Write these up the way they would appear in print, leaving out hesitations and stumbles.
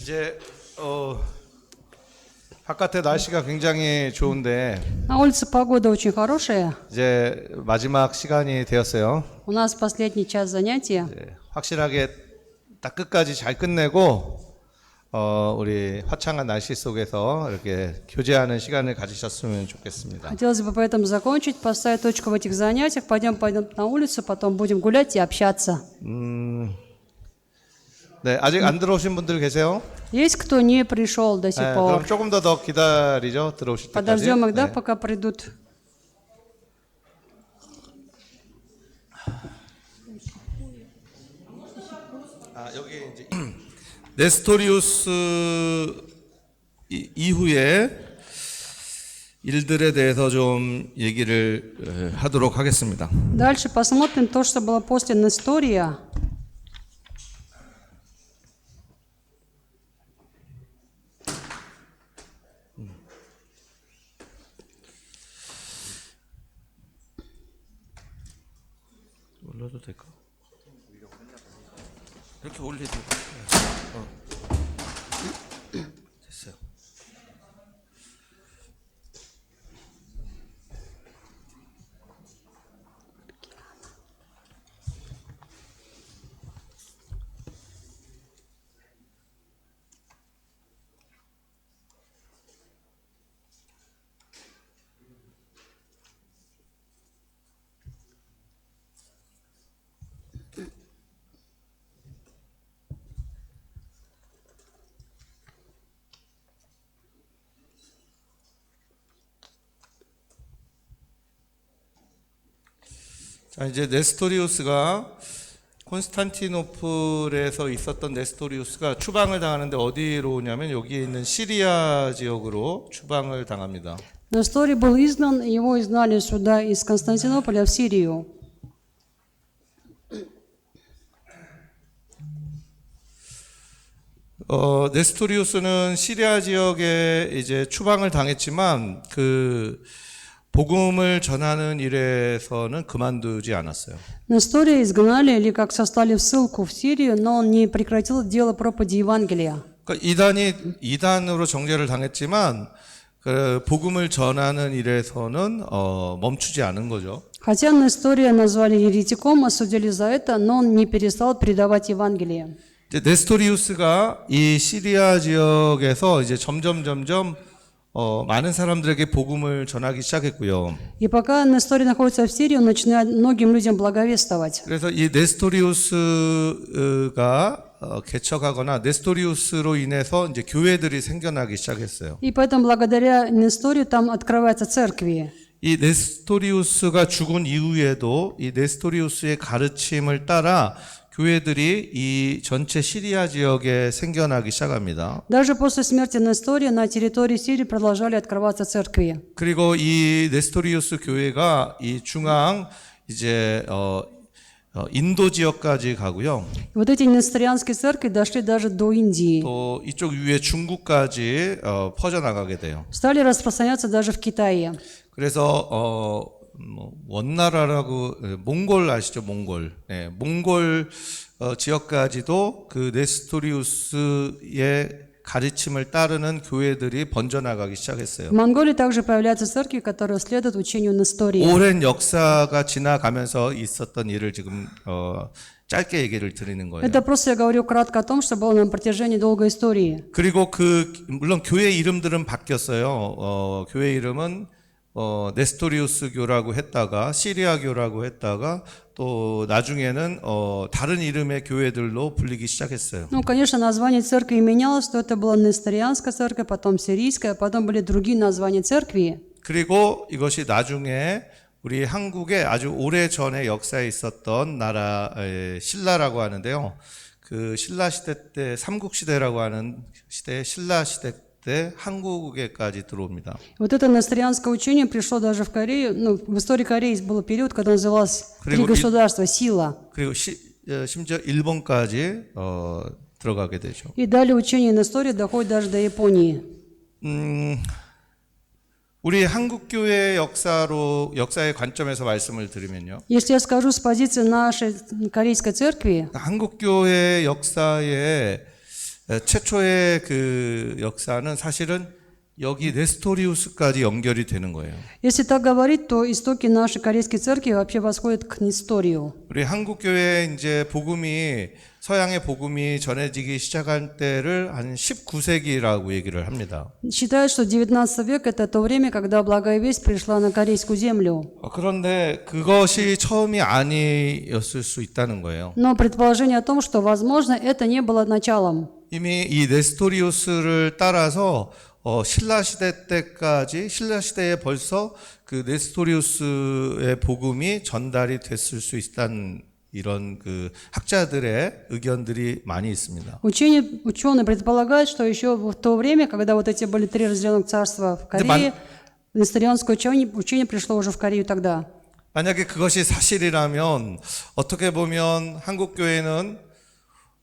이제 바깥에 날씨가 굉장히 좋은데 На улице погода очень хорошая. 이제 마지막 시간이 되었어요. У нас последний час занятия. 확실하게 딱 끝까지 잘 끝내고 우리 화창한 날씨 속에서 이렇게 교제하는 시간을 가지셨으면 좋겠습니다. Хотелось бы поэтому закончить, поставить точку в этих занятиях. Пойдем на улицу, потом будем гулять и общаться. 네, 아직 안 들어오신 분들 계세요? Есть кто не пришел до сих 네, пор? 그럼 조금 더 기다리죠. 들어오실 때까지. Подождем их, да, 네. пока придут. 여기 이제 네스토리우스 이후에 일들에 대해서 좀 얘기를 하도록 하겠습니다. Дальше посмотрим то, что было после Нестория. 올려도 될까? 이렇게 올리도 됐어요. 자, 이제 네스토리우스가 콘스탄티노플에서 있었던 네스토리우스가 추방을 당하는데 어디로 오냐면 여기에 있는 시리아 지역으로 추방을 당합니다. Несторий был изгнан, его изгнали сюда из Константинополя в Сирию. 네스토리우스는 시리아 지역에 이제 추방을 당했지만 그 복음을 전하는 일에서는 그만두지 않았어요. Нестория изгнали или как сослали в ссылку в Сирию, но он не прекратил дело проповеди Евангелия. 그러니까 이단으로 정죄를 당했지만 그 복음을 전하는 일에서는 멈추지 않은 거죠. Хотя Нестория назвали еретиком, осудили за это, но он не перестал передавать Евангелие. 이제 네스토리우스가 이 시리아 지역에서 이제 점점 많은 사람들에게 복음을 전하기 시작했고요. И пока Несторий находится в Сирии, он начинает многим людям благовествовать. 그래서 이 네스토리우스가 개척하거나 네스토리우스로 인해서 이제 교회들이 생겨나기 시작했어요. И поэтому благодаря Несторию там открываются церкви. 이 네스토리우스가 죽은 이후에도 이 네스토리우스의 가르침을 따라 교회들이 이 전체 시리아 지역에 생겨나기 시작합니다. Даже после смерти Нестория на территории Сирии продолжали открываться церкви. 그리고 이 네스토리우스 교회가 이 중앙 이제 인도 지역까지 가고요. Вот эти несторианские церкви дошли даже до Индии. 또 이쪽 위에 중국까지 퍼져나가게 돼요. Стали распространяться даже в Китае. 그래서 원나라라고 몽골 아시죠? 몽골. 네, 몽골 지역까지도 그 네스토리우스의 가르침을 따르는 교회들이 번져나가기 시작했어요. В Монголии также появляются церкви, которые следуют учению Нестория. 오랜 역사가 지나가면서 있었던 일을 지금 짧게 얘기를 드리는 거예요. Это просто я говорю кратко о том, что было на протяжении долгой истории. 그리고 물론 교회 이름들은 바뀌었어요. 교회 이름은 네스토리우스교라고 했다가 시리아교라고 했다가 또 나중에는 다른 이름의 교회들로 불리기 시작했어요. Ну, конечно, название церкви менялось, то это была Несторианская церковь, потом Сирийская, потом были другие названия церкви. 그리고 이것이 나중에 우리 한국에 아주 오래 전에 역사에 있었던 나라의 신라라고 하는데요. 그 신라 시대 때 삼국시대라고 하는 시대, 신라 시대 때 한국에까지 들어옵니다. Вот это несторианское учение пришло даже в Корею. Ну, в истории Кореи был период, когда называлось «Три государства», «Сила». 그리고 심지어 일본까지 들어가게 되죠. И далее учение Нестория доходит даже до Японии. 우리 한국교회 역사의 관점에서 말씀을 드리면요. Если я скажу с позиции нашей корейской церкви, 한국교회 역사에 최초의 그 역사는 사실은 여기 네스토리우스까지 연결이 되는 거예요. Если так говорить, то истоки нашей корейской церкви вообще восходят к Несторию. 우리 한국 교회 이제 복음이 서양의 복음이 전해지기 시작한 때를 한 19세기라고 얘기를 합니다. Считают, что 19 век – это то время, когда благая весть пришла на корейскую землю. 그런데 그것이 처음이 아니었을 수 있다는 거예요. Но предположение о том, что, возможно, это не было началом. 이미 이 네스토리우스를 따라서 신라 시대 때까지 신라 시대에 벌써 그 네스토리우스의 복음이 전달이 됐을 수 있다는 이런 그 학자들의 의견들이 많이 있습니다. Ученые предполагают, что еще в то время, когда вот эти были 3 разделенных царства в Корее, несторианское учение пришло уже в Корею тогда. 만약에 그것이 사실이라면 어떻게 보면 한국 교회는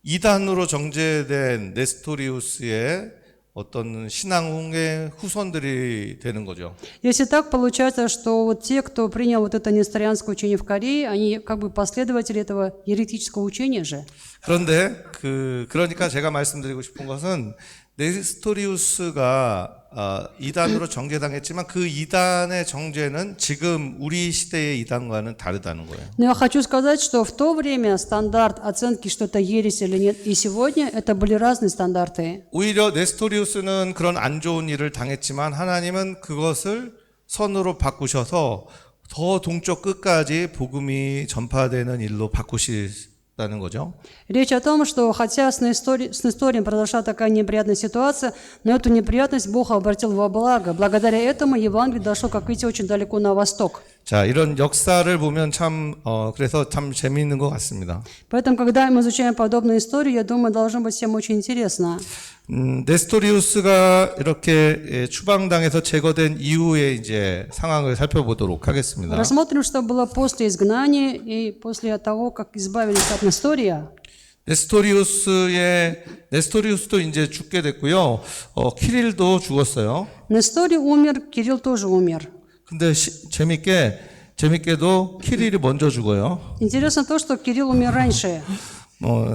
이단으로 정제된 네스토리우스의 어떤 신앙의 후손들이 되는 거죠. Если так, получается, что вот те, кто принял вот это несторианское учение в Корее, они как бы последователи этого еретического учения же. 그런데 그러니까 제가 말씀드리고 싶은 것은 네스토리우스가 이단으로 정제당했지만 그 이단의 정제는 지금 우리 시대의 이단과는 다르다는 거예요. Но я хочу сказать, что в то время стандарт оценки, что это ересь или нет, и сегодня это были разные стандарты. 오히려 네스토리우스는 그런 안 좋은 일을 당했지만 하나님은 그것을 선으로 바꾸셔서 더 동쪽 끝까지 복음이 전파되는 일로 바꾸시다는 거죠. Речь о том, что хотя с Несторием произошла такая неприятная ситуация, но эту неприятность Бог обратил во благо. Благодаря этому Евангелие дошло, как видите, очень далеко на восток. 자, 이런 역사를 보면 그래서 참 재미있는 것 같습니다. Поэтому, когда мы изучаем подобную историю, я думаю, должно быть всем очень интересно. 네스토리우스가 이렇게 추방당해서 제거된 이후의 이제 상황을 살펴보도록 하겠습니다. Рассмотрим, что было после изгнания и после того, как избавились от Нестория. 네스토리우스도 이제 죽게 됐고요. 키릴도 죽었어요. Несторий умер, Кирилл тоже умер. 근데 재밌게도 키릴이 먼저 죽어요. Интересно то, что Кирилл умер раньше.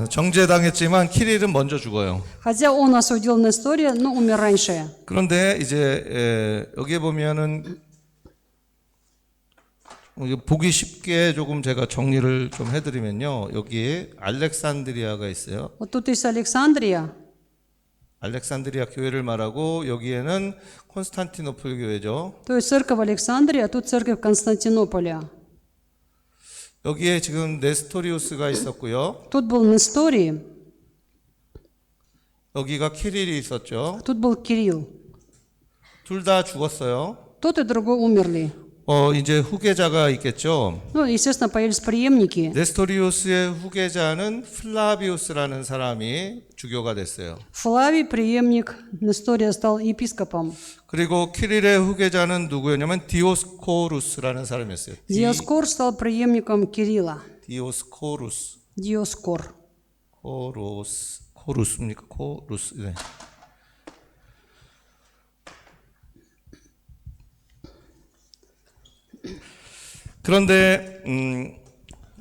정죄당했지만 키릴은 먼저 죽어요. Хотя он осудил Нестория, но умер раньше. 그런데 이제 여기에 보면은 보기 쉽게 조금 제가 정리를 좀 해드리면요. 여기 알렉산드리아가 있어요. Вот тут есть Александрия. 알렉산드리아 교회를 말하고 여기에는 콘스탄티노플 교회죠. То есть церковь Александрия, а тут церковь Константинополя. 여기에 지금 네스토리우스가 있었고요. Тут был Несторий, 여기가 키릴이 있었죠. тут был Кирилл. 둘 다 죽었어요. Тот и другой умерли. 이제 후계자가 있겠죠. Ну, естественно, появились преемники. 네스토리우스의 후계자는 플라비우스라는 사람이 주교가 됐어요. Флавий, преемник Нестория, стал епископом. 그리고 키릴의 후계자는 누구였냐면 디오스코루스라는 사람이었어요. Диоскор стал преемником Кирилла. 디오스코루스. Диоскор. 코루스입니까? 코루스. 네. 그런데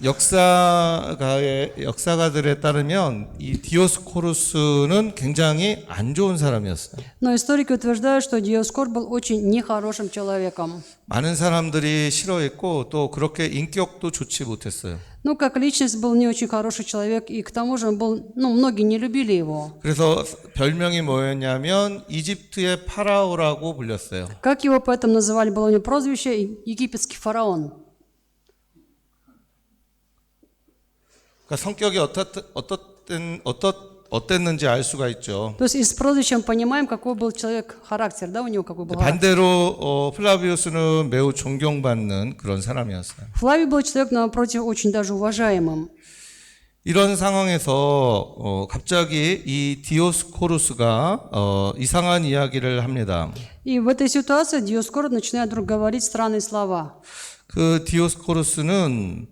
역사가들에 따르면 이 디오스코루스는 굉장히 안 좋은 사람이었어요. Но историки утверждают, что Диоскор был очень нехорошим человеком. 많은 사람들이 싫어했고 또 그렇게 인격도 좋지 못했어요. Ну, как личность был не очень хороший человек, и к тому же он был, многие не любили его. 그래서 별명이 뭐였냐면 이집트의 파라오라고 불렸어요. Как его поэтому называли, было у него прозвище египетский фараон. 그러니까 성격이 어땠는지 알 수가 있죠. То есть из прозвища мы понимаем, какой был человек, характер, да, у него какой был характер. 반대로 플라비우스는 매우 존경받는 그런 사람이었어요. Флавий был человек, напротив, очень даже уважаемым. 이런 상황에서 갑자기 이 디오스코루스가 이상한 이야기를 합니다. И в этой ситуации Диоскор начинает вдруг говорить странные слова. 그 디오스코루스는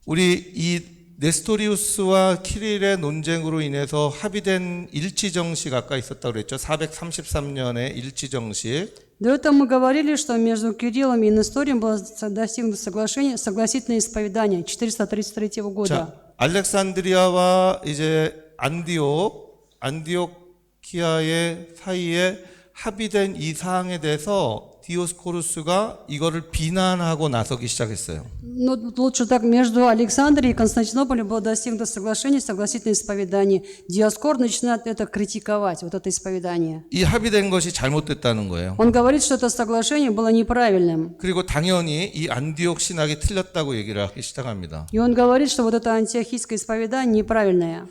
우리 이 네스토리우스와 키릴의 논쟁으로 인해서 합의된 일치정식 아까 있었다고 그랬죠. 433년에 일치정식. До этого мы говорили, что между Кириллом и Несторием было достигнуто согласительное исповедание 433 года. 자, 알렉산드리아와 이제 안디오키아의 사이에 합의된 이 사항에 대해서 디오스코루스가 이거를 비난하고 나서기 시작했어요. Но лучше так, между Александрией и Константинополем было достигнуто соглашение, согласительное исповедание. Диоскор начинает это критиковать, вот это исповедание. 이 합의된 것이 잘못됐다는 거예요. Он говорит, что это соглашение было неправильным. 그리고 당연히 이 안디옥 신학이 틀렸다고 얘기를 하기 시작합니다. И он говорит, что вот это антиохийское исповедание неправильное.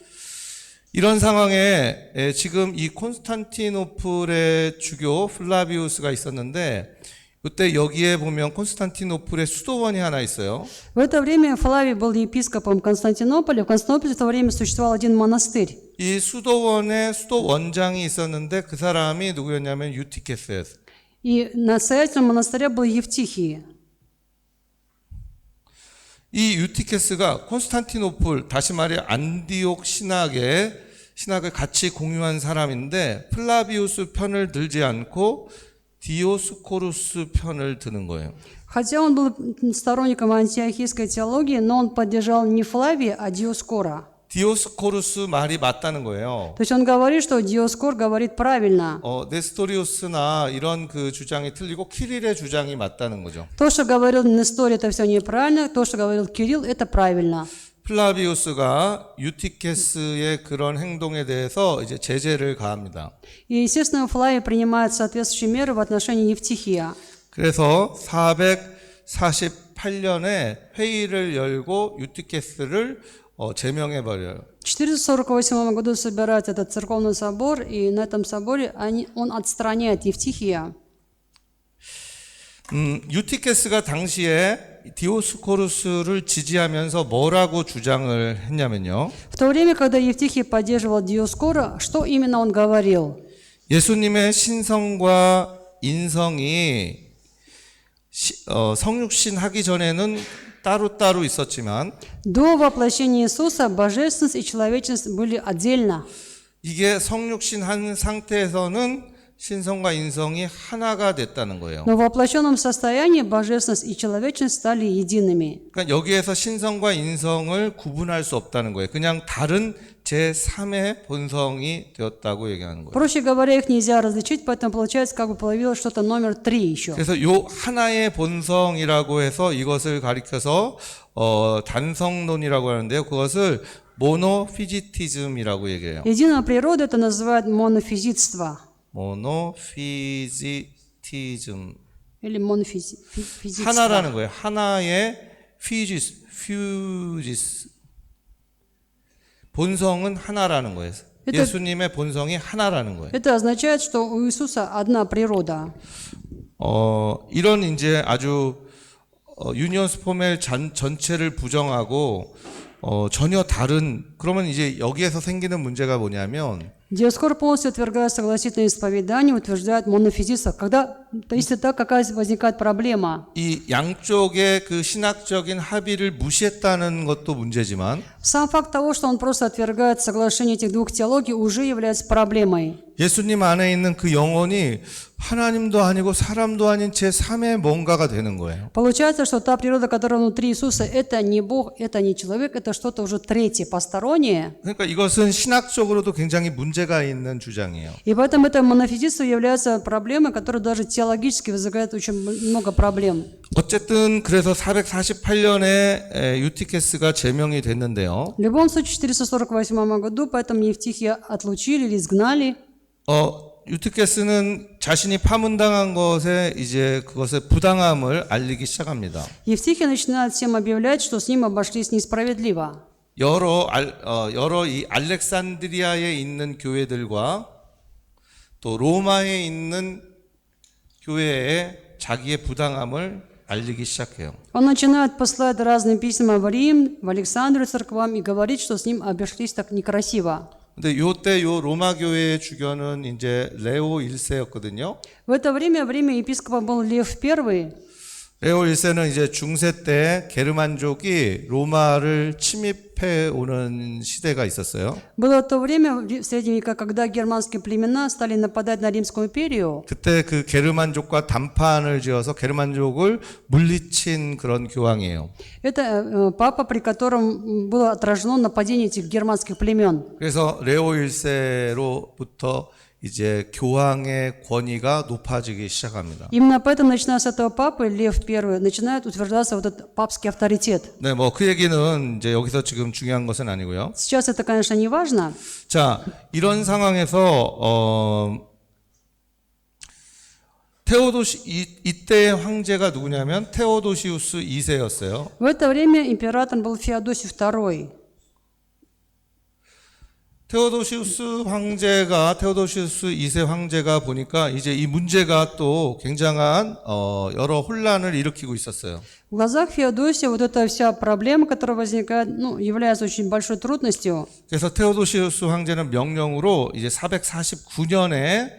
이런 상황에 지금 이 콘스탄티노플의 주교 플라비우스가 있었는데 이때 여기에 보면 콘스탄티노플의 수도원이 하나 있어요. В это время Флавий был епископом Константинополя. В Константинополе в то время существовал один монастырь. 이 수도원에 수도원장이 있었는데 그 사람이 누구였냐면 유티케스였어요. И настоятелем монастыря был Евтихий. 이 유티케스가 콘스탄티노플, 다시 말해 안디옥 신학을 같이 공유한 사람인데 플라비우스 편을 들지 않고 디오스코루스 편을 드는 거예요. Хотя он был сторонником антиохийской теологии, но он поддержал не Флавия, а Диоскора. 디오스코루스 말이 맞다는 거예요. То есть он говорит, что Диоскор говорит правильно. 네스토리우스나 이런 그 주장이 틀리고 키릴의 주장이 맞다는 거죠. То, что говорил Нестор, это все неправильно. То, что говорил Кирилл, это правильно. 플라비우스가 유티케스의 그런 행동에 대해서 이제 제재를 가합니다. И, естественно, Флавий принимает соответствующие меры в отношении Евтихия. 그래서 448년에 회의를 열고 유티케스를 제명해 버려요. В 448 году собирается этот церковный собор, и на этом соборе он отстраняет Евтихия. 유티케스가 당시에 디오스코루스를 지지하면서 뭐라고 주장을 했냐면요. В то время, когда Евтихий поддерживал Диоскора, что именно он говорил? 예수님의 신성과 인성이 성육신 하기 전에는 따로따로 있었지만 До воплощения Иисуса божественность и человечность были отдельно. 이게 성육신 한 상태에서는 신성과 인성이 하나가 됐다는 거예요. Но в воплощенном состоянии божественность и человечность стали едиными. 그러니까 여기에서 신성과 인성을 구분할 수 없다는 거예요. 그냥 다른 제3의 본성이 되었다고 얘기하는 거예요. Проще говоря, их нельзя различить, поэтому получается, как бы появилось что-то номер 3 еще. 그래서 요 하나의 본성이라고 해서 이것을 가리켜서 단성론이라고 하는데요. 그것을 모노피지티즘이라고 얘기해요. Единая природа это называют монофизитство. 모노피지티즘. Или монофизитство. 하나라는 거예요. 하나의 퓨지스. 본성은 하나라는 거예요. 예수님의 본성이 하나라는 거예요. Это означает, что у Иисуса одна природа. 이런 이제 아주 유니언스 포멜 전체를 부정하고 전혀 다른 그러면 이제 여기에서 생기는 문제가 뭐냐면 Диоскор полностью отвергает согласительное исповедание, утверждает монофизитство. Если так, какая возникает проблема? 이 양쪽의 그 신학적인 합의를 무시했다는 것도 문제지만 Сам факт того, что он просто отвергает соглашение этих двух теологий, уже является проблемой. 예수님 안에 있는 그 영혼이 하나님도 아니고 사람도 아닌 제3의 뭔가가 되는 거예요. Получается, что та природа, которая внутри Иисуса, это не Бог, это не человек, это что-то уже третье, постороннее. 그러니까 이것은 신학적으로도 굉장히 문제가 있는 주장이에요. И поэтому это монофизитство является проблемой, которая даже теологически вызывает очень много проблем. 어쨌든 그래서 448년에 유티케스가 제명이 됐는데요. В любом случае, в 448 году поэтому Евтихия отлучили или изгнали. 유티케스는 자신이 파문당한 것에 이제 그것의 부당함을 알리기 시작합니다. Евтихия начинает всем объявлять, что с ним обошлись несправедливо. 여러 이 알렉산드리아에 있는 교회들과 또 로마에 있는 교회에 자기의 부당함을 알리기 시작해요. Он начинает посылать разные письма в Рим, в Александрию церквам и говорит, что с ним обошлись так некрасиво. 근데 요때 요 로마 교회의 주교는 이제 레오 1세였거든요. В это время епископом был Лев I. 레오 1세는 이제 중세 때 게르만족이 로마를 침입해 오는 시대가 있었어요. Было то время, в средние века, когда германские племена стали нападать на Римскую империю. 그때 그 게르만족과 담판을 지어서 게르만족을 물리친 그런 교황이에요. Это папа, при котором было отражено нападение этих германских племен. 그래서 레오 1세로부터 이제 교황의 권위가 높아지기 시작합니다. Именно поэтому, начиная с этого папы, Лев I, начинает утверждаться вот этот папский авторитет. 네, 뭐 그 얘기는 이제 여기서 지금 중요한 것은 아니고요. Сейчас это, конечно, не важно. 자, 이런 상황에서 이때의 황제가 누구냐면 테오도시우스 2세였어요. В это время императором был Феодосий II. 테오도시우스 2세 황제가 보니까 이제 이 문제가 또 굉장한 여러 혼란을 일으키고 있었어요. В глазах Феодосия вот эта вся проблема, которая возникает, является очень большой трудностью. 그래서 테오도시우스 황제는 명령으로 이제 449년에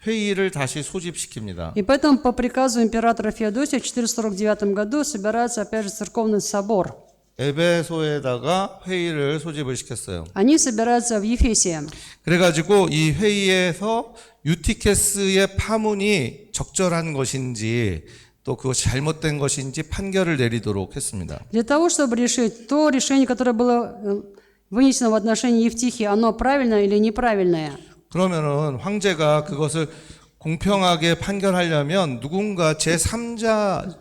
회의를 다시 소집시킵니다. И поэтому по приказу императора Феодосия в 449 году собирается опять же церковный собор. 에베소에다가 회의를 소집을 시켰어요. Они собираются в Ефесе. 그래가지고 이 회의에서 유티케스의 파문이 적절한 것인지 또 그것이 잘못된 것인지 판결을 내리도록 했습니다. Для того, чтобы решить, то решение, которое было вынесено в отношении Евтихии, оно правильное или неправильное. 그러면은 황제가 그것을 공평하게 판결하려면 누군가 제3자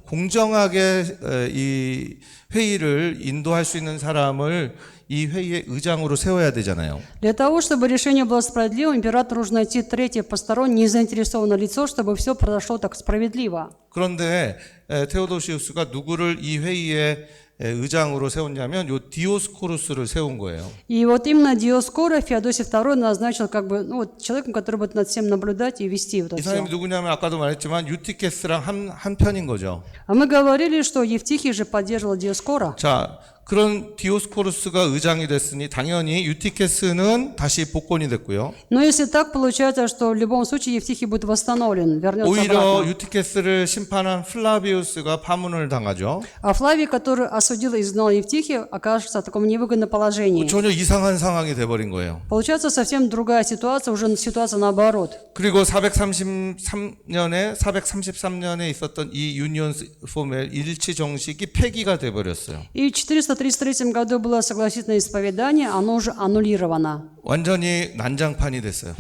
공정하게 이 회의를 인도할 수 있는 사람을 이 회의의 의장으로 세워야 되잖아요. Для того, чтобы решение было справедливым, императору нужно найти третье постороннее, незаинтересованное лицо, чтобы все произошло так справедливо. 그런데 테오도시우스가 누구를 이 회의의 의장으로 세웠냐면 요 디오스코루스를 세운 거예요. И вот именно Диоскора Феодосий II назначил как бы человеком, который будет над всем наблюдать и вести вот это 이 사람이 все. 누구냐면 아까도 말했지만 유티케스랑 한 편인 거죠. А мы говорили, что Евтихий же поддерживал Диоскора. 자, 그런 디오스코루스가 의장이 됐으니 당연히 유티케스는 다시 복권이 됐고요. Но если так получается, что в любом случае Евтихий будет восстановлен, вернется 오히려 обратно. 유티케스를 심판한 플라비우스가 파문을 당하죠. А Флавий, который осудил и изгнал Евтихия, окажется в таком невыгодном положении. 전혀 이상한 상황이 돼버린 거예요. Получается совсем другая ситуация, уже ситуация наоборот. 그리고 433년에 있었던 이 유니온 포멜 일치 정식이 폐기가 돼버렸어요. И в 433 году было согласительное исповедание, оно уже аннулировано. 완전히 난장판이 됐어요.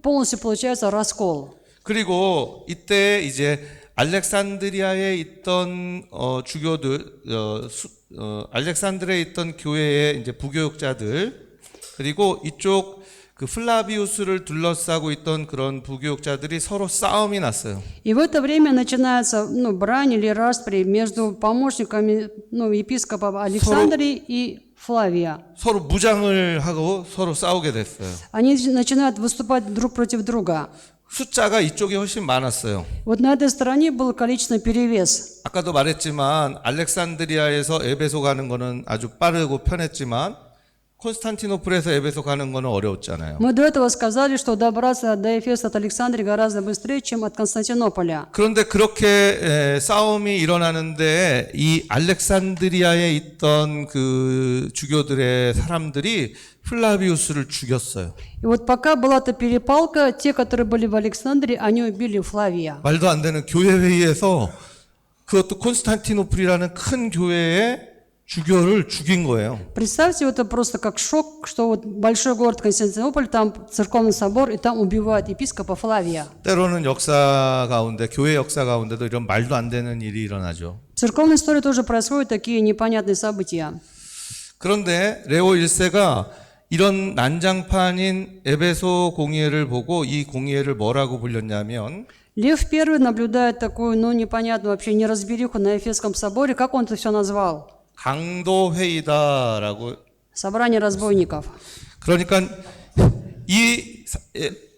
Полностью получается раскол. 그리고 이때 이제 알렉산드리아에 있던 주교들, 알렉산드리아에 있던 교회의 이제 부교육자들, 그리고 이쪽 그 플라비우스를 둘러싸고 있던 그런 부교육자들이 서로 싸움이 났어요. И в это время начинается брань или распри между помощниками епископа Александрии и Флавия. 서로 무장을 하고 서로 싸우게 됐어요. Они начинают выступать друг против друга. 숫자가 이쪽이 훨씬 많았어요. Вот на этой стороне был количественный перевес. 아까도 말했지만 알렉산드리아에서 에베소 가는 거는 아주 빠르고 편했지만 콘스탄티노플에서 에베소 가는 거는 어려웠잖아요. Мы до этого сказали, что добраться до Эфеса от Александрии гораздо быстрее, чем от Константинополя. 그런데 그렇게 싸움이 일어나는데 이 알렉산드리아에 있던 그 주교들의 사람들이 플라비우스를 죽였어요. И вот пока была эта перепалка, те, которые были в Александрии, они убили Флавия. 말도 안 되는 교회 회의에서 그것도 콘스탄티노플이라는 큰 교회의 주교를 죽인 거예요. Представьте, это просто как шок, что вот большой город Константинополь, там церковный собор, и там убивают епископа Флавия. 때로는 역사 가운데, 교회 역사 가운데도 이런 말도 안 되는 일이 일어나죠. В церковной истории тоже происходят такие непонятные события. 그런데 레오 1세가 이런 난장판인 에베소 공의회를 보고 이 공의회를 뭐라고 불렸냐면 Лев I наблюдает такую, непонятную вообще неразбериху на Эфесском соборе. Как он это все назвал? 강도 회의다라고. Собрание разбойников. 그러니까 이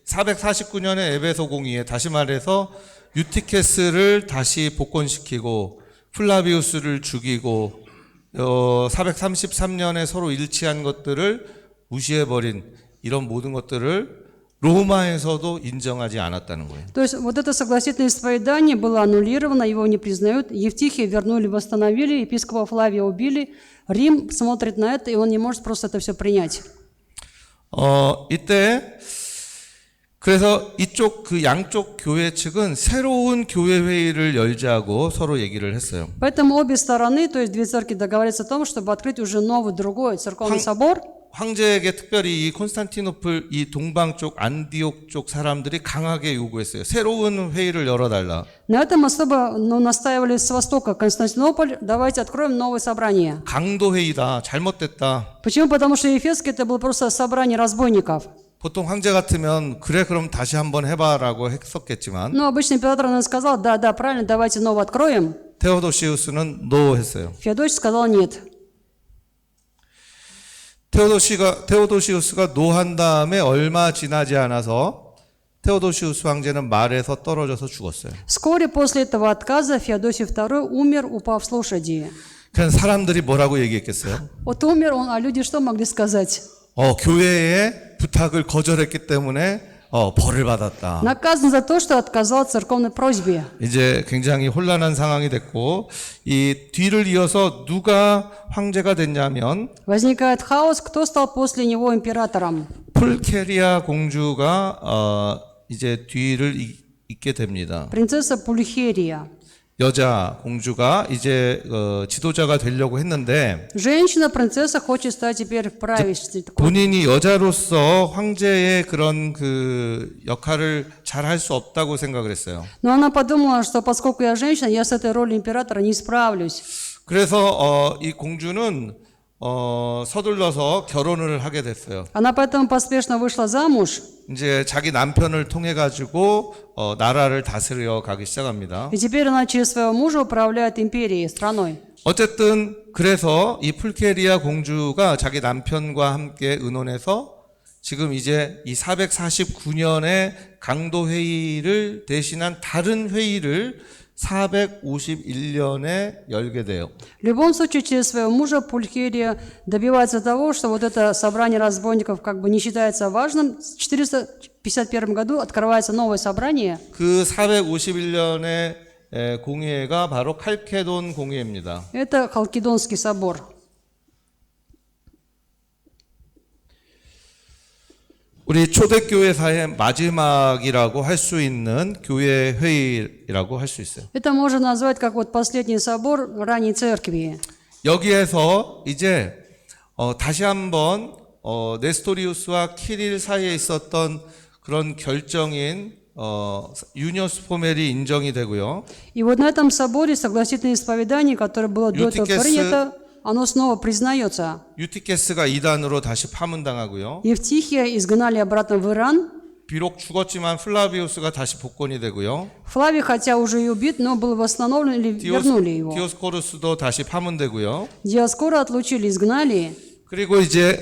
449년의 에베소 공의회, 다시 말해서 유티케스를 다시 복권시키고 플라비우스를 죽이고 433년에 서로 일치한 것들을 무시해버린 이런 모든 것들을 로마에서도 인정하지 않았다는 거예요. То есть вот это согласительное исповедание было аннулировано, его не признают. Евтихия вернули, восстановили, епископа Флавия убили. Рим смотрит на это, и он не может просто это все принять. 이때 그래서 이쪽 그 양쪽 교회 측은 새로운 교회 회의를 열자고 서로 얘기를 했어요. Поэтому обе стороны, то есть две церкви, договорятся о том, чтобы открыть уже новый, другой церковный собор. 황제에게 특별히 이 콘스탄티노플 이 동방 쪽 안디옥 쪽 사람들이 강하게 요구했어요. 새로운 회의를 열어달라. На этом особо настаивали с востока Константинополь, давайте откроем новое собрание. 강도 회의다. 잘못됐다. Почему? Потому что Ефесский это было просто собрание разбойников. 보통 황제 같으면 그래 그럼 다시 한번 해봐라고 했었겠지만 Но обычно император сказал, да, правильно, давайте новое откроем. 테오도시우스는 노 했어요. Феодосий сказал нет. 테오도시우스가 노한 다음에 얼마 지나지 않아서 테오도시우스 황제는 말에서 떨어져서 죽었어요. Вскоре после этого отказа Феодосий II умер, упав с лошади. 그냥 사람들이 뭐라고 얘기했겠어요? Вот умер он, а люди что могли сказать? 교회의 부탁을 거절했기 때문에 벌을 받았다. Наказан за то, что отказал церковной просьбе. 이제 굉장히 혼란한 상황이 됐고 이 뒤를 이어서 누가 황제가 됐냐면 Возникает хаос, кто стал после него императором? 풀케리아 공주가 이제 뒤를 잇게 됩니다. Принцесса Пульхерия. 여자 공주가 이제 지도자가 되려고 했는데 Женщина-принцесса хочет стать теперь правительницей. 본인이 여자로서 황제의 그런 그 역할을 잘 할 수 없다고 생각을 했어요. Но она подумала, что поскольку я женщина, я с этой ролью императора не справлюсь. 그래서 이 공주는 서둘러서 결혼을 하게 됐어요. Она поэтому поспешно вышла замуж, 이제 자기 남편을 통해 가지고 나라를 다스려 가기 시작합니다. и теперь она через своего мужа управляет империей, страной. 어쨌든 그래서 이 풀케리아 공주가 자기 남편과 함께 의논해서 지금 이제 이 449년에 강도 회의를 대신한 다른 회의를 451년에 열게 돼요. В любом случае, через своего мужа Пульхерия добивается того, что вот это собрание разбойников как бы не считается важным. В 451 году открывается новое собрание. 그 451년의 공의회가 바로 칼케돈 공의회입니다. Это Халкидонский собор. 우리 초대교회사의 마지막이라고 할 수 있는 교회 회의라고 할 수 있어요. Это можно назвать как вот последний собор ранней церкви. 여기에서 이제 다시 한번 네스토리우스와 키릴 사이에 있었던 그런 결정인 유니어스 포멜이 인정이 되고요. И вот на этом соборе согласительное исповедание, которое было до этого принято, оно снова признается. 유티케스가 이단으로 다시 파문당하고요. Евтихия изгнали обратно в Иран. 비록 죽었지만 플라비우스가 다시 복권이 되고요. Флавий, хотя уже и убит, но был восстановлен или вернули его. 디오스코루스도 다시 파문되고요. Диоскора отлучили, изгнали. 그리고 이제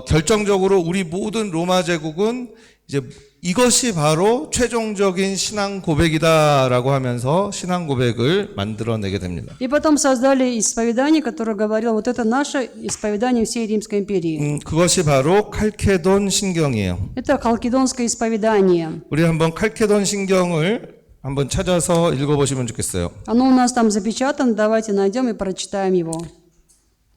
결정적으로 우리 모든 로마 제국은 이제 이것이 바로 최종적인 신앙 고백이다라고 하면서 신앙 고백을 만들어내게 됩니다. И потом создали исповедание, которое говорило, вот это наше исповедание всей Римской империи. 그것이 바로 칼케돈 신경이에요. Это халкидонское исповедание. 우리 한번 칼케돈 신경을 한번 찾아서 읽어보시면 좋겠어요. Оно у нас там запечатано, давайте найдем и прочитаем его.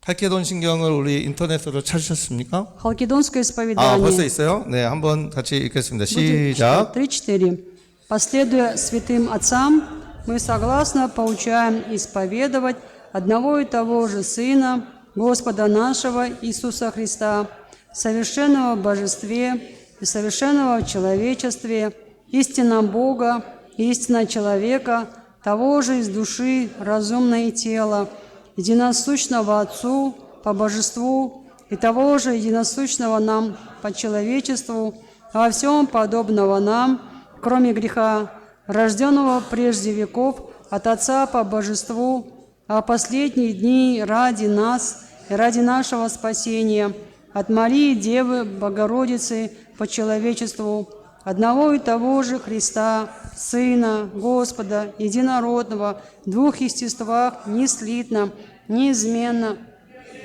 칼케돈 신경을 우리 인터넷으로 찾으셨습니까? Халкидонское 벌써 исповедание. 있어요? 네, 한번 같이 읽겠습니다. 시작. 3-4. Последуя святым отцам, мы согласно поучаем исповедовать одного и того же Сына, Господа нашего Иисуса Христа, совершенного в божестве и совершенного в человечестве, истинно Бога и истинно человека, того же из души, разумное тело, единосущного Отцу по божеству и того же единосущного нам по человечеству, во всем подобного нам, кроме греха, рожденного прежде веков от Отца по божеству, а в последние дни ради нас и ради нашего спасения, от Марии Девы Богородицы по человечеству, одного и того же Христа, Сына, Господа, единородного, в двух естествах, неслитно, неизменно,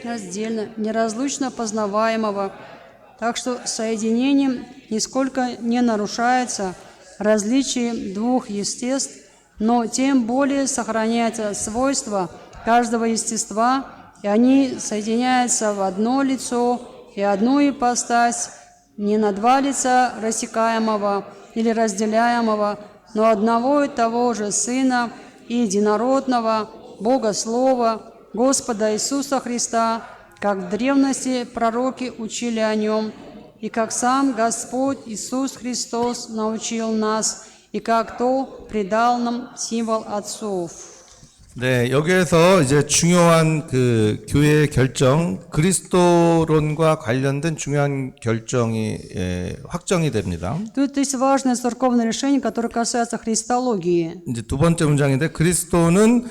раздельно, неразлучно познаваемого, Так что соединением нисколько не нарушается различие двух естеств, но тем более сохраняется свойство каждого естества, и они соединяются в одно лицо и одну ипостась, не на два лица рассекаемого или разделяемого, но одного и того же Сына и Единородного, Бога Слова, Господа Иисуса Христа, как в древности пророки учили о Нем, и как сам Господь Иисус Христос научил нас, и как то предал нам символ отцов. 네, 여기에서 이제 중요한 그 교회의 결정, 그리스도론과 관련된 중요한 결정이 확정이 됩니다. Тут есть важное церковное решение, которое касается христологии. 이제 두 번째 문장인데 그리스도는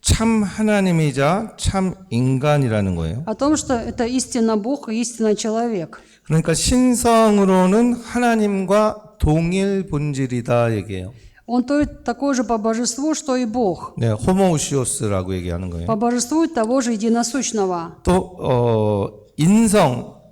참 하나님이자 참 인간이라는 거예요. О том, что это истинно Бог и истинно человек. 그러니까 신성으로는 하나님과 동일 본질이다 얘기해요. Он такой же по божеству, что и Бог. 네, 호모우시오스라고 얘기하는 거예요. По божеству того же единосущного. 또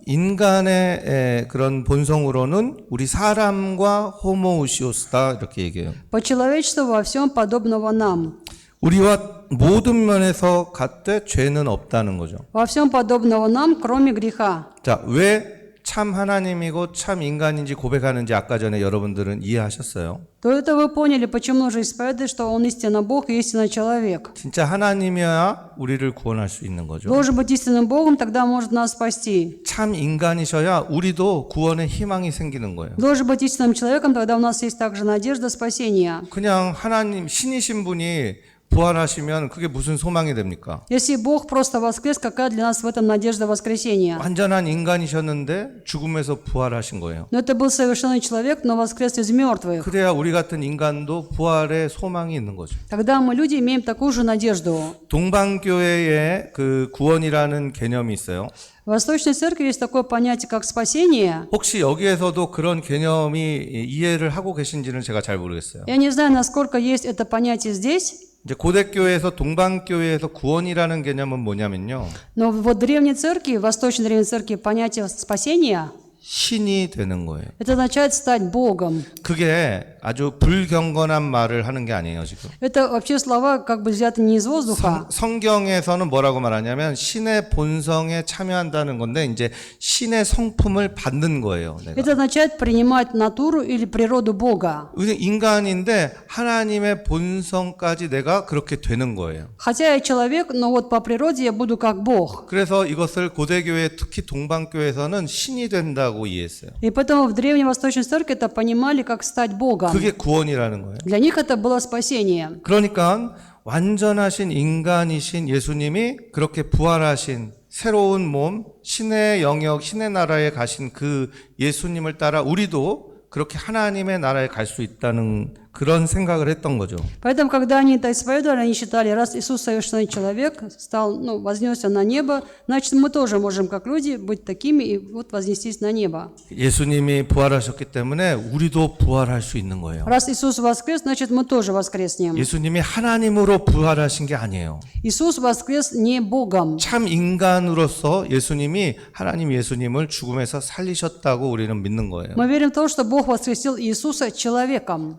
인간의 그런 본성으로는 우리 사람과 호모우시오스다 이렇게 얘기해요. По человечеству во всем подобного нам. 우리와 모든 면에서 같되 죄는 없다는 거죠. Во всем подобного нам, кроме греха. 자, 왜 참 하나님이고 참 인간인지 고백하는지 아까 전에 여러분들은 이해하셨어요. То это вы поняли, почему нужно исповедовать, что Он истинно Бог и истинно человек. 진짜 하나님이어야 우리를 구원할 수 있는 거죠. Должен быть истинным Богом, тогда может нас спасти. 참 인간이셔야 우리도 구원의 희망이 생기는 거예요. Должен быть истинным человеком, тогда у нас есть также надежда спасения. 그냥 하나님 신이신 분이 부활하시면 그게 무슨 소망이 됩니까? Если Бог просто воскрес, какая для нас в этом надежда воскресения? 완전한 인간이셨는데 죽음에서 부활하신 거예요. Но это был совершенный человек, но воскрес из мертвых. 그래야 우리 같은 인간도 부활의 소망이 있는 거죠. Тогда мы, люди, имеем такую же надежду. 동방교회에 그 구원이라는 개념이 있어요. В Восточной Церкви есть такое понятие, как спасение. 혹시 여기에서도 그런 개념이 이해를 하고 계신지는 제가 잘 모르겠어요. Я не знаю, насколько есть это понятие здесь, 이제 고대교회에서 동방교회에서 구원이라는 개념은 뭐냐면요. но вот в Древней Церкви, в Восточной Древней Церкви понятие спасения, 신이 되는 거예요. это означает стать Богом. 그게 아주 불경건한 말을 하는 게 아니에요, 지금. Это вообще слова как бы взяты не из воздуха. 성경에서는 뭐라고 말하냐면 신의 본성에 참여한다는 건데 이제 신의 성품을 받는 거예요. 내가. Это означает принимать натуру или природу Бога. 인간인데 하나님의 본성까지 내가 그렇게 되는 거예요. Хотя я человек, но вот по природе я буду как Бог. 그래서 이것을 고대교회 특히 동방교회에서는 신이 된다고 이해했어요. И поэтому в Древней Восточной Церкви это понимали, как стать Богом. 그게 구원이라는 거예요. Для них это было спасение. 그러니까 완전하신 인간이신 예수님이 그렇게 부활하신 새로운 몸, 신의 영역, 신의 나라에 가신 그 예수님을 따라 우리도 그렇게 하나님의 나라에 갈 수 있다는 그런 생각을 했던 거죠. Поэтому, когда они это исповедовали, они считали, раз Иисус совершенный человек, стал, вознесся на небо, значит, мы тоже можем, как люди, быть такими и вот вознестись на небо. 예수님이 부활하셨기 때문에 우리도 부활할 수 있는 거예요. Раз Иисус воскрес, значит, мы тоже воскреснем. 예수님이 하나님으로 부활하신 게 아니에요. Иисус воскрес не Богом. 참 인간으로서 예수님이 하나님 예수님을 죽음에서 살리셨다고 우리는 믿는 거예요. Мы верим в то, что Бог воскресил Иисуса человеком.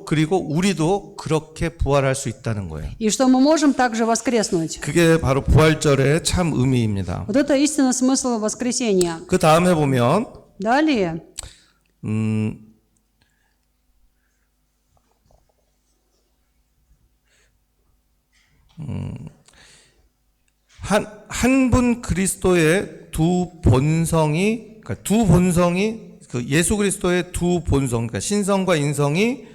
그리고 우리도 그렇게 부활할 수 있다는 거예요. И что мы можем также воскреснуть. 그게 바로 부활절의 참 의미입니다. Вот это истинный смысл воскресения. 그 다음에 보면 Далее, 한 분 그리스도의 두 본성이 그 예수 그리스도의 두 본성, 그러니까 신성과 인성이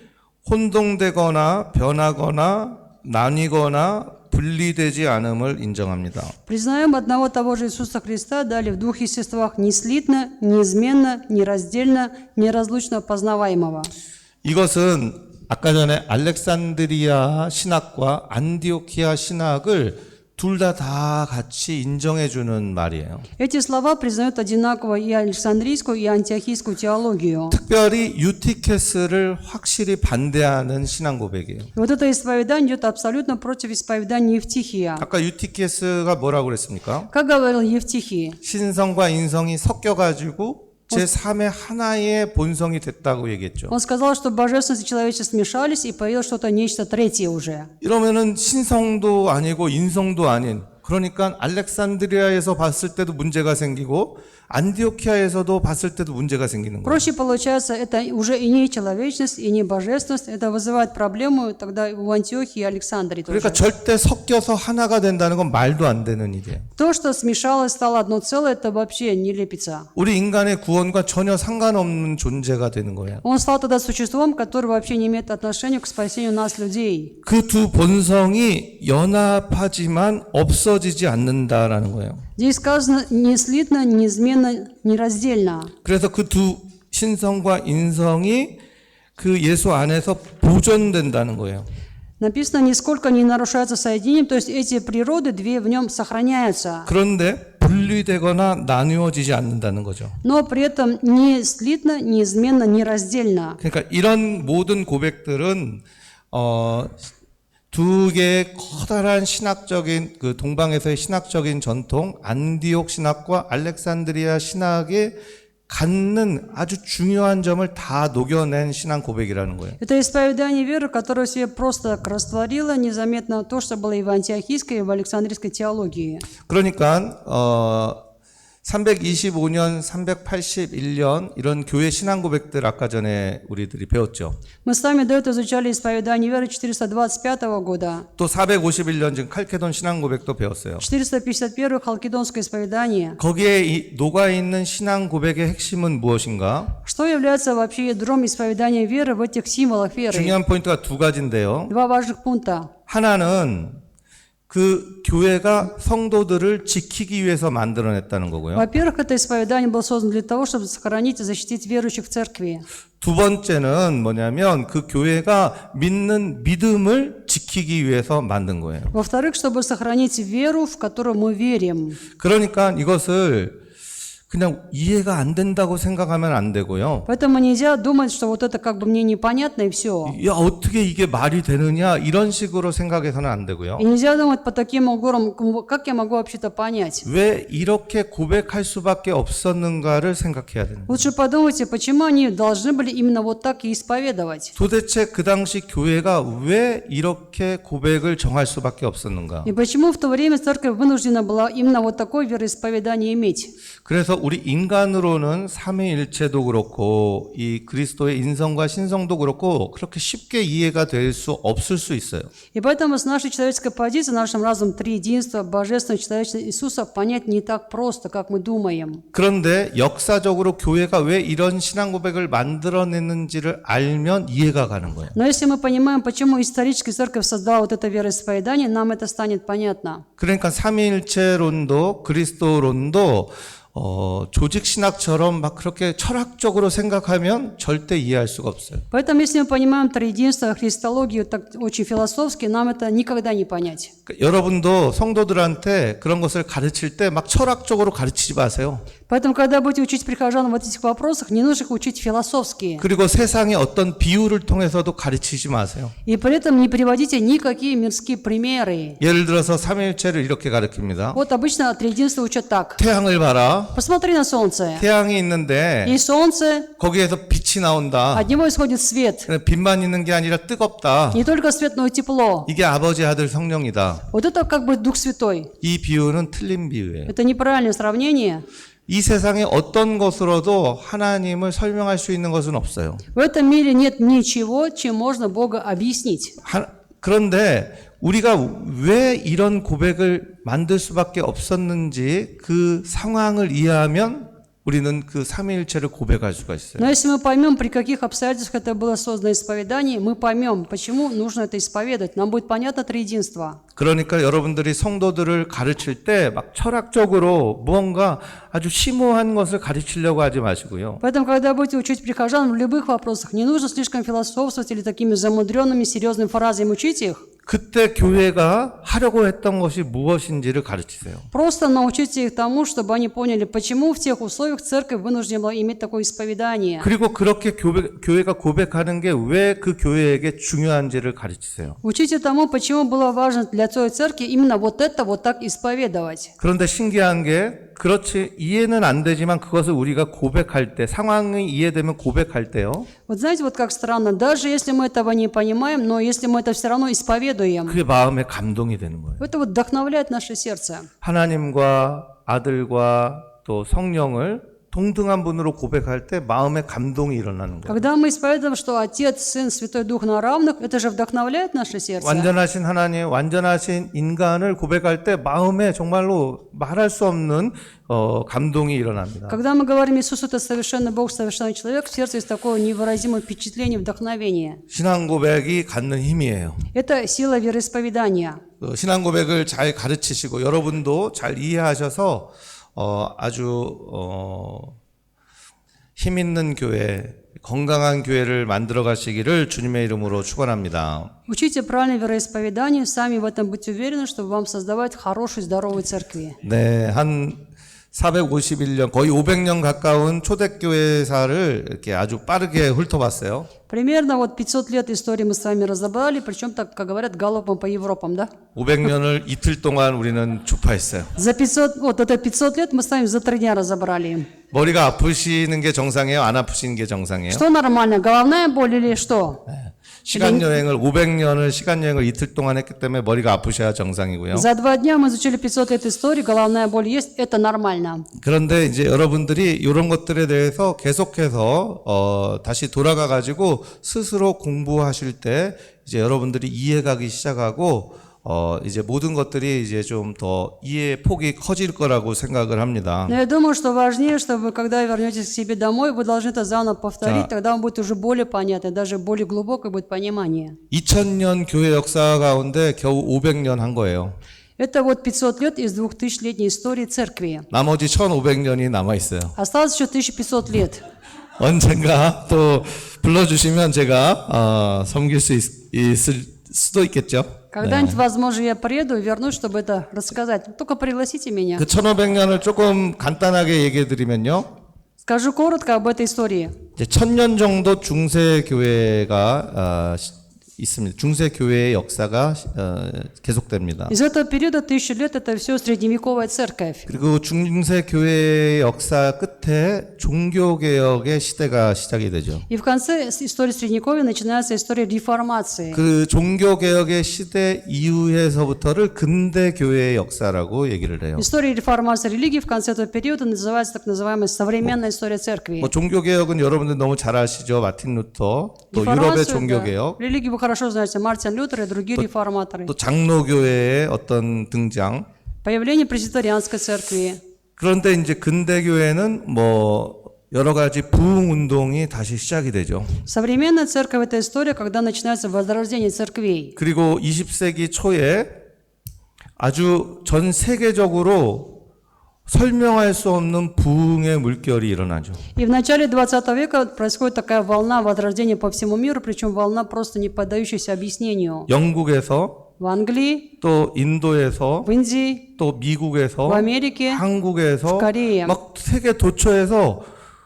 혼동되거나 변하거나 나뉘거나 분리되지 않음을 인정합니다. признаем одного того же Иисуса Христа, далее в двух естествах неслитно, неизменно, нераздельно, неразлучно познаваемого. 이것은 아까 전에 알렉산드리아 신학과 안디오키아 신학을 둘 다 같이 인정해 주는 말이에요. Эти слова признают одинаково и Александрийскую, и Антиохийскую теологию. 특별히 유티케스를 확실히 반대하는 신앙 고백이에요. И вот это исповедание идет абсолютно против исповедания Евтихия. 아까 유티케스가 뭐라고 그랬습니까? Как говорил Евтихий, 신성과 인성이 섞여 가지고 제3의 하나의 본성이 됐다고 얘기했죠. Он сказал, что божественность и человечество смешались, и появилось что-то, нечто третье уже. 이러면은 신성도 아니고 인성도 아닌, 그러니까 알렉산드리아에서 봤을 때도 문제가 생기고 안디오키아에서도 봤을 때도 문제가 생기는 거예요. Проще получается, это уже и не человечность, и не божественность, это вызывает проблему тогда в Антиохии и Александрии тоже. 그러니까 절대 섞여서 하나가 된다는 건 말도 안 되는 일이에요. То, что смешалось, стало одно целое, это вообще не лепится. 우리 인간의 구원과 전혀 상관없는 존재가 되는 거예요. Он стал тогда существом, которое вообще не имеет отношения к спасению нас, людей. 그 두 본성이 연합하지만 없어지지 않는다라는 거예요. Здесь сказано не слитно, неизменно, нераздельно. 그래서 그 두 신성과 인성이 그 예수 안에서 보존된다는 거예요. Написано, нисколько не нарушается соединением, то есть эти природы, две в нем сохраняются. 그런데 분리되거나 나누어지지 않는다는 거죠. Но при этом не слитно, неизменно, нераздельно. 그러니까 이런 모든 고백들은 두 개의 커다란 신학적인 그 동방에서의 신학적인 전통, 안디옥 신학과 알렉산드리아 신학에 갖는 아주 중요한 점을 다 녹여낸 신앙 고백이라는 거예요. Это исповедание веры, которое себе просто растворило незаметно то, что было и в антиохийской, и в александрийской теологии. 그러니까 325년, 381년 이런 교회 신앙 고백들 아까 전에 우리들이 배웠죠. Мы с вами до этого изучали исповедание веры 425 года. 또 451년 지금 칼케돈 신앙 고백도 배웠어요. 451 халкидонское исповедание. 거기에 녹아 있는 신앙 고백의 핵심은 무엇인가? Что является вообще ядром исповедания веры в этих символах веры? 중요한 포인트가 두 가지인데요. Два важных пункта. 하나는 그 교회가 성도들을 지키기 위해서 만들어냈다는 거고요. Во-первых, это исповедание было создано для того, чтобы сохранить и защитить верующих в церкви. 두 번째는 뭐냐면 그 교회가 믿는 믿음을 지키기 위해서 만든 거예요. Во-вторых, чтобы сохранить веру, в которую мы верим. 그러니까 이것을 그냥 이해가 안 된다고 생각하면 안 되고요. Поэтому нельзя думать, что вот это как бы мне непонятно и все. 야, 어떻게 이게 말이 되느냐 이런 식으로 생각해서는 안 되고요. И нельзя думать по таким углам, как я могу вообще-то понять. 왜 이렇게 고백할 수밖에 없었는가를 생각해야 되는 거예요. Лучше подумайте, почему они должны были именно вот так и исповедовать. 도대체 그 당시 교회가 왜 이렇게 고백을 정할 수밖에 없었는가? И почему в то время церковь вынуждена была именно вот такое вероисповедание иметь. 그래서 우리 인간으로는 삼위일체도 그렇고 이 그리스도의 인성과 신성도 그렇고 그렇게 쉽게 이해가 될 수 없을 수 있어요. И поэтому с нашей человеческой позиции, нашим разумом триединства, божественного человечества Иисуса понять не так просто, как мы думаем. 그런데 역사적으로 교회가 왜 이런 신앙 고백을 만들어냈는지를 알면 이해가 가는 거예요. Но если мы понимаем, почему историческая церковь создала вот это вероисповедание, нам это станет понятно. 그러니까 삼위일체론도 그리스도론도 조직 신학처럼 막 그렇게 철학적으로 생각하면 절대 이해할 수가 없어요. Поэтому, если мы понимаем триединство, христологию так очень философски, нам это никогда не понять. 여러분도 성도들한테 그런 것을 가르칠 때 막 철학적으로 가르치지 마세요. Поэтому, когда будете учить прихожан в этих вопросах, не нужно их учить философски. 그리고 세상의 어떤 비유를 통해서도 가르치지 마세요. И при этом не приводите никакие мирские примеры. 예를 들어서 삼위일체를 이렇게 가르칩니다. Вот обычно триединство учат так. 태양을 봐라. Посмотри на солнце. 태양이 있는데 И солнце, 거기에서 빛이 나온다. от него исходит свет. 빛만 있는 게 아니라 뜨겁다. Не только свет, но и тепло. 이게 아버지 아들 성령이다. Вот это как бы Дух Святой. 이 비유는 틀린 비유예요. Это неправильное сравнение. 이 세상에 어떤 것으로도 하나님을 설명할 수 있는 것은 없어요. В этом мире нет ничего, чем можно Бога объяснить. 그런데 우리가 왜 이런 고백을 만들 수밖에 없었는지 그 상황을 이해하면 우리는 그 삼위일체를 고백할 수가 있어요. Но если мы поймем, при каких обстоятельствах это было создано исповедание, мы поймем, почему нужно это исповедовать. Нам будет понятно триединство. 그러니까 여러분들이 성도들을 가르칠 때 막 철학적으로 무언가 아주 심오한 것을 가르치려고 하지 마시고요. Поэтому, когда будете учить прихожан в любых вопросах, не нужно слишком философствовать или такими замудренными, серьезными фразами учить их. 그때 교회가 하려고 했던 것이 무엇인지를 가르치세요. Просто научите их тому, чтобы они поняли, почему в тех условиях церковь вынуждена была иметь такое исповедание. 그리고 그렇게 교회가 고백하는 게 왜 그 교회에게 중요한지를 가르치세요. Учите тому, почему было важно для той церкви именно вот это вот так исповедовать. 그런데 신기한 게 그렇지 이해는 안 되지만 그것을 우리가 고백할 때 상황이 이해되면 고백할 때요. Вот знаете, вот как странно, даже если мы этого не понимаем, но если мы это все равно исповедуем, 그게 마음의 감동이 되는 거예요. это вот вдохновляет наше сердце. 하나님과 아들과 또 성령을 동등한 분으로 고백할 때 마음의 감동이 일어나는 거예요. Когда мы исповедуем, что Отец, Сын, Святой Дух на равных, это же вдохновляет наше сердце. 완전하신 하나님, 완전하신 ин간을 고백할 때 마음에 정말로 말할 수 없는 감동이 일어납니다. Когда мы говорим Иисус это совершенный Бог, совершенный человек, в сердце есть такое невыразимое впечатление, вдохновение. 신앙 고백이 갖는 힘이에요. Это сила вероисповедания. 신앙 고백을 잘 가르치시고 여러분도 잘 이해하셔서 아주 힘 있는 교회, 건강한 교회를 만들어 가시기를 주님의 이름으로 축원합니다. Учите правильное вероисповедание, сами в этом будьте уверены, чтобы вам создавать хорошие, здоровые церкви. 네, 한 451년, 거의 500년 가까운 초대교회사를 이렇게 아주 빠르게 훑어봤어요. Примерно вот 500 лет истории мы с вами разобрали, причем так, как говорят, галопом по Европам, да? 500년을 이틀 동안 우리는 주파했어요. За 500, вот это 500 лет мы с вами за 3 дня разобрали. 머리가 아프시는 게 정상이에요? 안 아프시는 게 정상이에요? Что нормально, головная боль или что? 시간 여행을 500년을 시간 여행을 이틀 동안 했기 때문에 머리가 아프셔야 정상이고요. За 2 дня мы изучили 500 лет истории, головная боль есть, это нормально. 그런데 이제 여러분들이 이런 것들에 대해서 계속해서 다시 돌아가 가지고 스스로 공부하실 때 이제 여러분들이 이해가기 시작하고 이제 모든 것들이 이제 좀 더 이해 폭이 커질 거라고 생각을 합니다. Но я думаю, что важнее, чтобы когда вернетесь к себе домой, вы должны это заново повторить, тогда вам будет уже более понятно, даже более глубокое будет понимание. 2000년 교회 역사 가운데 겨우 500년 한 거예요. Это вот 500 лет из 2000-летней истории церкви. 나머지 1500년이 남아 있어요. Осталось еще 1500 лет. 언젠가 또 불러주시면 제가 섬길 수 있을 수도 있겠죠. Когда-нибудь, возможно, я приеду и вернусь, чтобы это рассказать. Только пригласите меня. 그 1500년을 조금 간단하게 얘기해 드리면요. Скажу коротко об этой истории. 이제 1000년 정도 중세 교회가 있습니다. 중세 교회의 역사가 계속됩니다. Из этого периода 1000 лет это все средневековая церковь. 그리고 중세 교회의 역사 끝에 종교 개혁의 시대가 시작이 되죠. И в конце истории Средневековья начинается история реформации. 그 종교 개혁의 시대 이후에서부터를 근대 교회의 역사라고 얘기를 해요. История реформации религии в конце этого периода называется так называемая современная история церкви. 뭐 종교 개혁은 여러분들 너무 잘 아시죠. 마틴 루터, 또 유럽의 종교 개혁, религию вы хорошо знаете, Мартин Лютер и другие реформаторы. 또 장로교회의 어떤 등장. Появление пресвитерианской церкви. 그런데 이제 근대 교회는 뭐 여러 가지 부흥 운동이 다시 시작이 되죠. Современная церковь это история, когда начинается возрождение церквей. 그리고 20세기 초에 아주 전 세계적으로 설명할 수 없는 부흥의 물결이 일어나죠. И в начале 20 века происходит такая волна возрождения по всему миру, причем волна просто не поддающаяся объяснению. 영국에서 В Англии, 또 인도에서 в Индии, 또 미국에서 в Америке, 한국에서 코리아. 막 세계 도처에서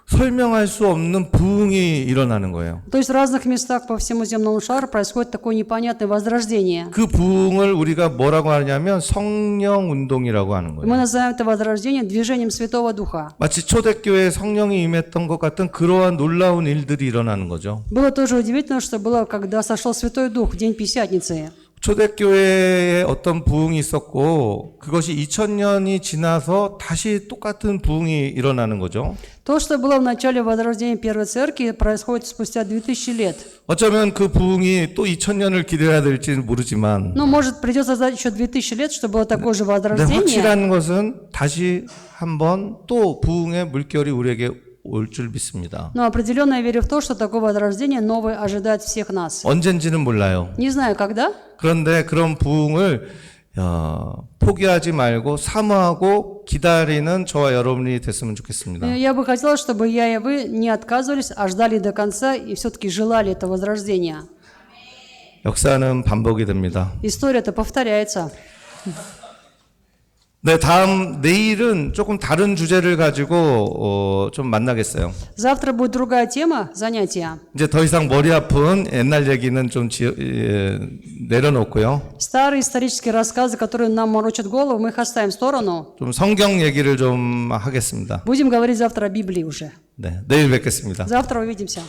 설명할 수 없는 부흥이 일어나는 거예요. То есть в разных местах по всему земному шару происходит такое непонятное возрождение. 그 부흥을 우리가 뭐라고 하냐면 성령 운동이라고 하는 Мы 거예요. называем это возрождение движением Святого Духа. 마치 초대교회에 성령이 임했던 것 같은 그러한 놀라운 일들이 일어나는 거죠. Было тоже удивительно, что было, когда сошел Святой Дух в день Пятидесятницы. 초대교회에 어떤 부흥이 있었고 그것이 2000년이 지나서 다시 똑같은 부흥이 일어나는 거죠. То, что было в начале возрождения Первой Церкви, происходит спустя 2000 лет. 어쩌면 그 부흥이 또 2000년을 기다려야 될지는 모르지만 Но, может, придется ждать еще 2000 лет, чтобы было такое же 근데 возрождение. 확실한 것은 다시 한번 또 부흥의 물결이 우리에게 올 줄 믿습니다. Но определенно я верю в то, что такое возрождение новое ожидает всех нас. 언젠지는 몰라요. Не знаю, когда, 그런데 그런 부흥을 포기하지 말고 사모하고 기다리는 저와 여러분이 됐으면 좋겠습니다. я бы хотела, чтобы я и вы не отказывались, а ждали до конца и все-таки желали это возрождения. 역사는 반복이 됩니다. История-то повторяется. 네, 내일은 조금 다른 주제를 가지고 좀 만나겠어요. Завтра будет другая тема занятия. 이제 더 이상 머리 아픈 옛날 얘기는 좀 내려놓고요. Старые исторические рассказы, которые нам морочат голову, мы их оставим в сторону. 좀 성경 얘기를 좀 하겠습니다. Будем говорить завтра о Библии уже. 네, 내일 뵙겠습니다. Завтра увидимся.